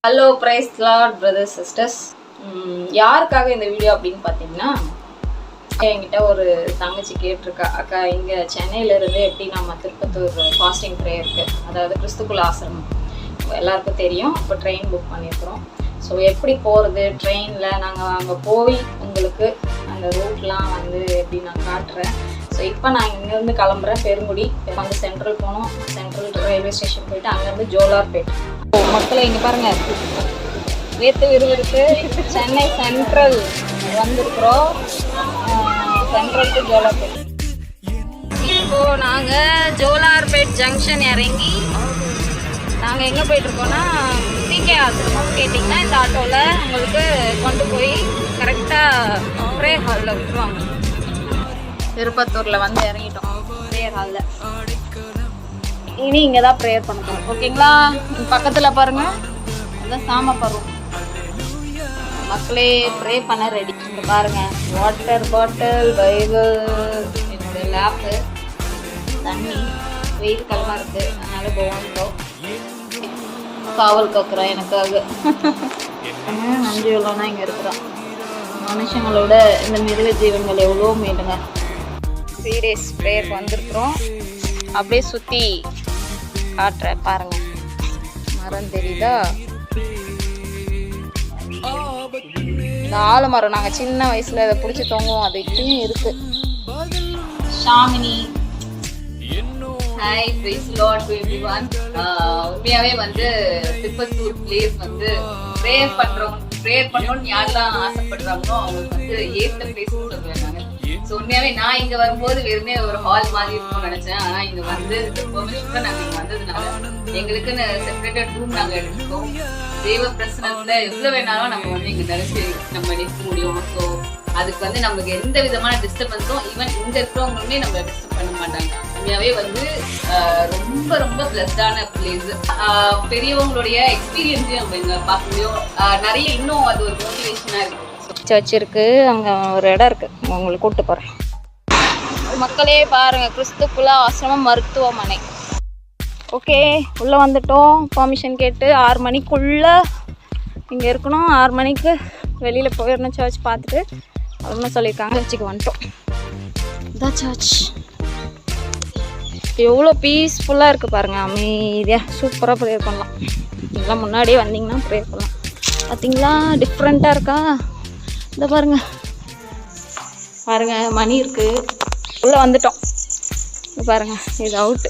Hello price Lord brothers sisters. யாருக்காக இந்த video அப்படின்னு பார்த்தீங்கன்னா, என்கிட்ட ஒரு தங்கச்சி கேட்டிருக்கா, அக்கா இங்கே சென்னையிலேருந்து எப்படி நம்ம திருப்பத்தூர் ஃபாஸ்டிங் ப்ரேயருக்கு, அதாவது கிறிஸ்துக்குள் ஆசிரமம் எல்லாருக்கும் தெரியும். இப்போ ட்ரெயின் புக் பண்ணியிருக்கிறோம். ஸோ எப்படி போகிறது ட்ரெயினில், நாங்கள் அங்கே போய் உங்களுக்கு அந்த ரூட்லாம் வந்து எப்படி நான் காட்டுறேன். ஸோ இப்போ நான் இங்கேருந்து கிளம்புறேன் பெருங்குடி. அங்கே சென்ட்ரல் போனோம், சென்ட்ரல் ரயில்வே ஸ்டேஷன் போயிட்டு அங்கேருந்து ஜோலார்பேட். மக்களை இங்கே பாருங்கள், வேத்து விறுவிறுப்பு சென்னை சென்ட்ரல் வந்திருக்கிறோம். Central to Jolarpet. இப்போது நாங்கள் ஜோலார்பேட் ஜங்ஷன் இறங்கி நாங்கள் எங்கே போயிட்டுருக்கோன்னா பிகே ஆசிரமம். கேட்டிங்கன்னா இந்த ஆட்டோவில் உங்களுக்கு கொண்டு போய் கரெக்டாக ப்ரேயர் ஹாலில் விட்டுருவாங்க. திருப்பத்தூரில் வந்து இறங்கிட்டோம் ப்ரேயர் ஹாலில். இனி இங்கே தான் ப்ரேயர் பண்ணுறோம், ஓகேங்களா? பக்கத்தில் பாருங்கள், அதுதான் சாம பருவம். மக்களே ப்ரே பண்ண ரெடி. இங்கே பாருங்கள், வாட்டர் பாட்டில், பைபிள், என்னுடைய லேப்பு, தண்ணி. வெயில் காலமாக இருக்குது, அதனால் போவோம். காவல் காக்குறோம் எனக்காக. நன்றி எவ்வளோனா இங்கே இருக்கிறோம். மனுஷங்களோட இந்த மிருக ஜீவன்கள் எவ்வளோ மீண்டுங்க. 3 days ப்ரேயருக்கு வந்திருக்கிறோம். அப்படியே சுற்றி காட்டுறேன் பாருங்க, மரம் தெரியுதா? இந்த ஆலமரம் நாங்கள் சின்ன வயசுல அதை பிடிச்சி தொங்குவோம், அது இப்பயும் இருக்கு. Shamini, hi, praise Lord to everyone. உண்மையாவே வந்து திருப்பத்தூர் பிளேஸ் வந்து ப்ரேயர் பண்ணணும்னு யாரெல்லாம் ஆசைப்படுறாங்களோ அவங்களுக்கு வந்து ஏற்ற பிளேஸ் சொல்லுவேன் நாங்கள். ஸோ உண்மையாவே நான் இங்கே வரும்போது வெறுமே ஒரு ஹால் மாதிரி இருக்கும்னு நினைச்சேன். ஆனால் இங்கே வந்து பெர்மிஷன் நாங்கள் இங்கே வந்ததுனால எங்களுக்குன்னு செப்பரேட்டட் ரூம் நாங்கள் எடுத்துக்கோம். தேவ பிரசனத்துல எவ்வளோ வேணாலும் நம்ம வந்து இங்கே நம்ம நிற்க முடியும். ஸோ அதுக்கு வந்து நமக்கு எந்த விதமான டிஸ்டர்பன்ஸும் ஈவன் இங்கே இருக்கிறவங்களுமே நம்ம டிஸ்டர்ப் பண்ண மாட்டாங்க. உண்மையாவே வந்து ரொம்ப ரொம்ப பிளஸ்டான பிளேஸ். பெரியவங்களுடைய எக்ஸ்பீரியன்ஸையும் நம்ம இங்கே பார்க்க முடியும். நிறைய இன்னும் அது ஒரு மோட்டிவேஷனாக இருக்கு. சர்ச் இருக்கு, அங்கே ஒரு இடம் இருக்கு, உங்களுக்கு கூப்பிட்டு போகிறேன். மக்களே பாருங்கள், கிறிஸ்துக்குள்ள ஆசிரமம் மருத்துவமனை. ஓகே, உள்ளே வந்துட்டோம். பர்மிஷன் கேட்டு 6 மணிக்குள்ளே இங்கே இருக்கணும். 6 மணிக்கு வெளியில் போயிடணும். சர்ச் பார்த்துட்டு அப்படின்னு சொல்லியிருக்காங்க. சர்ச்சுக்கு வந்துட்டோம். இதான் சர்ச். எவ்வளோ பீஸ்ஃபுல்லாக இருக்குது பாருங்கள், அமைதியாக சூப்பராக ப்ரேயர் பண்ணலாம். இதெல்லாம் முன்னாடியே வந்தீங்கன்னா ப்ரேயர் பண்ணலாம். பார்த்தீங்களா டிஃப்ரெண்ட்டாக இருக்கா? இந்த பாருங்க பாருங்க, மணி இருக்குது. உள்ளே வந்துட்டோம். பாருங்க, இது அவுட்டு.